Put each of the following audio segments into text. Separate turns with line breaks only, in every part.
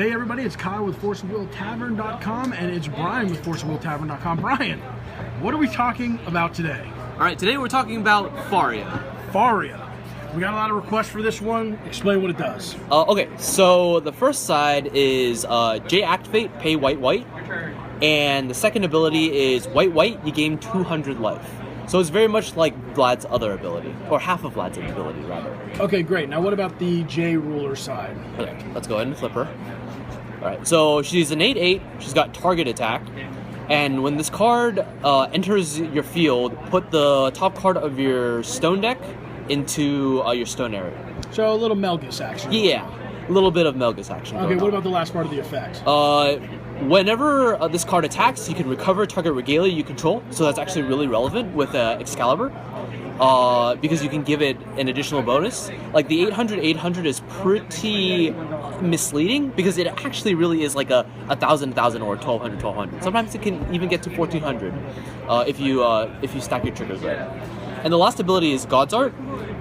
Hey everybody, it's Kyle with ForceWheelTavern.com and it's Brian with ForceWheelTavern.com. Brian, what are we talking about today?
All right, today we're talking about Faria.
Faria. We got a lot of requests for this one. Explain what it does.
Okay, so the first side is J Activate, pay white, and the second ability is white, you gain 200 life. So it's very much like Vlad's other ability, or half of Vlad's ability, rather.
Okay, great. Now what about the J Ruler side?
Okay, let's go ahead and flip her. All right, so she's an 8/8, she's got target attack, and when this card enters your field, put the top card of your stone deck into your stone area.
So a little Melgus action.
Yeah, a little bit of Melgus action.
Okay, what about the last part of the effect?
Whenever this card attacks, you can recover target regalia you control, so that's actually really relevant with Excalibur, because you can give it an additional bonus. Like the 800 is pretty misleading, because it actually really is like a 1,000 or 1,200. Sometimes it can even get to 1,400 if you stack your triggers right. And the last ability is God's Art,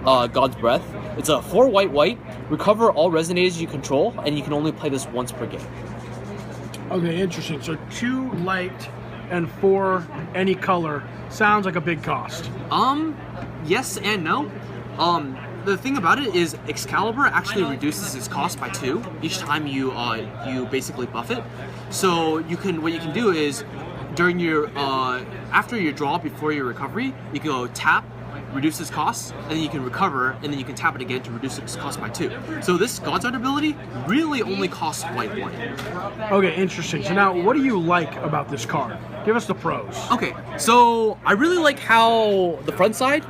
God's Breath. It's a 4 white, recover all resonators you control, and you can only play this once per game.
Okay, interesting. So 2 light and 4 any color sounds like a big cost.
Yes and no. The thing about it is Excalibur actually reduces its cost by 2 each time you basically buff it. So what you can do is during your after your draw, before your recovery, you can go tap, reduce its cost, and then you can recover, and then you can tap it again to reduce its cost by 2. So this God's Art ability really only costs white.
Okay, interesting. So now, what do you like about this card? Give us the pros.
Okay, so I really like how the front side,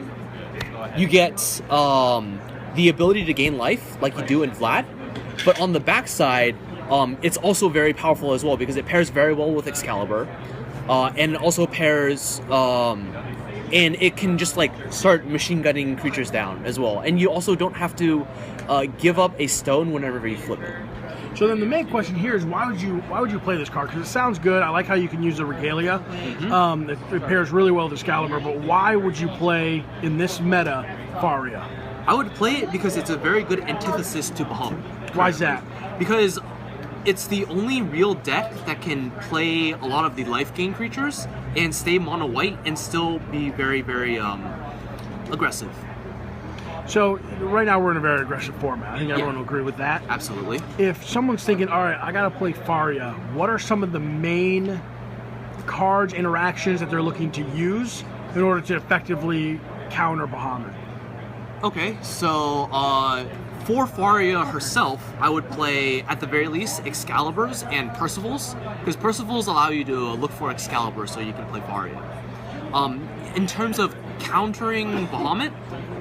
you get the ability to gain life, like you do in Vlad, but on the back side, it's also very powerful as well, because it pairs very well with Excalibur, and also pairs... and it can just like start machine gunning creatures down as well. And you also don't have to give up a stone whenever you flip it.
So then the main question here is why would you play this card? Because it sounds good. I like how you can use the regalia. Mm-hmm. It pairs really well with Excalibur. But why would you play in this meta Faria?
I would play it because it's a very good antithesis to Bahamut.
Why is that?
Because it's the only real deck that can play a lot of the life gain creatures and stay mono white and still be very, very aggressive.
So right now we're in a very aggressive format. I think everyone will agree with that.
Absolutely.
If someone's thinking, all right, I gotta play Faria, what are some of the main cards, interactions that they're looking to use in order to effectively counter Bahamut?
Okay, so for Faria herself, I would play, at the very least, Excaliburs and Percivals, because Percivals allow you to look for Excalibur so you can play Faria. In terms of countering Bahamut,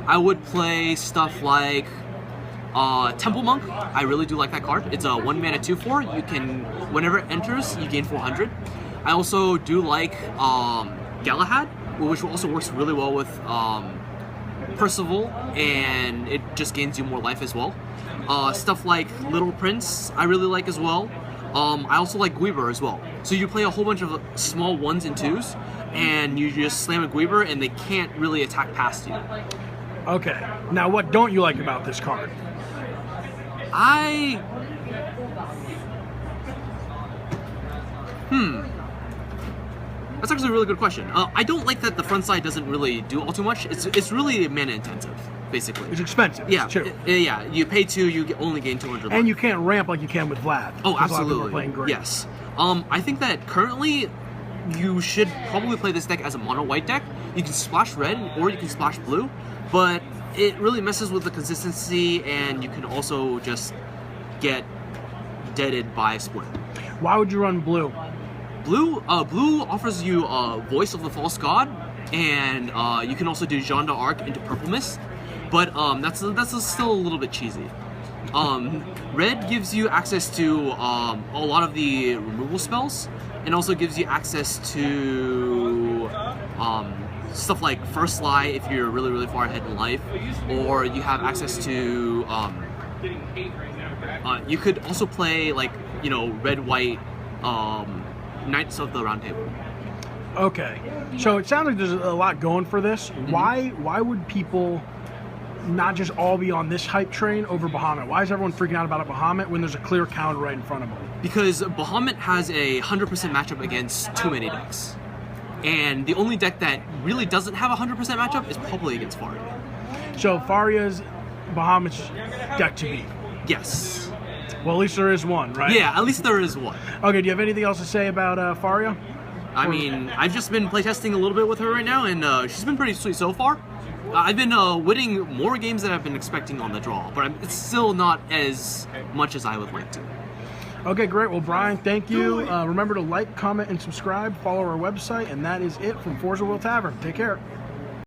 I would play stuff like Temple Monk. I really do like that card. It's a 1 mana 2/4. You can, whenever it enters, you gain 400. I also do like Galahad, which also works really well with Percival, and it just gains you more life as well. Stuff like Little Prince, I really like as well. I also like Guiber as well. So you play a whole bunch of small 1s and 2s, and you just slam a Guiber, and they can't really attack past you.
Okay. Now, what don't you like about this card?
That's actually a really good question. I don't like that the front side doesn't really do all too much. It's really mana intensive, basically.
It's expensive.
Yeah,
it's cheap.
Yeah. You pay 2, you only gain 200.
And you can't ramp like you can with Vlad.
Oh, absolutely.
Playing great.
Yes. I think that currently you should probably play this deck as a mono white deck. You can splash red or you can splash blue, but it really messes with the consistency, and you can also just get deaded by split.
Why would you run blue?
Blue offers you Voice of the False God, and you can also do Jeanne d'Arc into Purple Mist, but that's still a little bit cheesy. Red gives you access to a lot of the removal spells, and also gives you access to stuff like First Lie if you're really, really far ahead in life, or you have access to you could also play like, you know, red-white Knights of the Round Table.
Okay, so it sounds like there's a lot going for this. Mm-hmm. Why would people not just all be on this hype train over Bahamut? Why is everyone freaking out about a Bahamut when there's a clear counter right in front of them?
Because Bahamut has a 100% matchup against too many decks. And the only deck that really doesn't have a 100% matchup is probably against Faria.
So Faria's Bahamut's deck to beat.
Yes.
Well, at least there is one, right?
Yeah, at least there is one.
Okay, do you have anything else to say about Faria?
I mean, I've just been playtesting a little bit with her right now, and she's been pretty sweet so far. I've been winning more games than I've been expecting on the draw, but it's still not as much as I would like to.
Okay, great. Well, Brian, thank you. Remember to like, comment, and subscribe. Follow our website, and that is it from Forza World Tavern. Take care.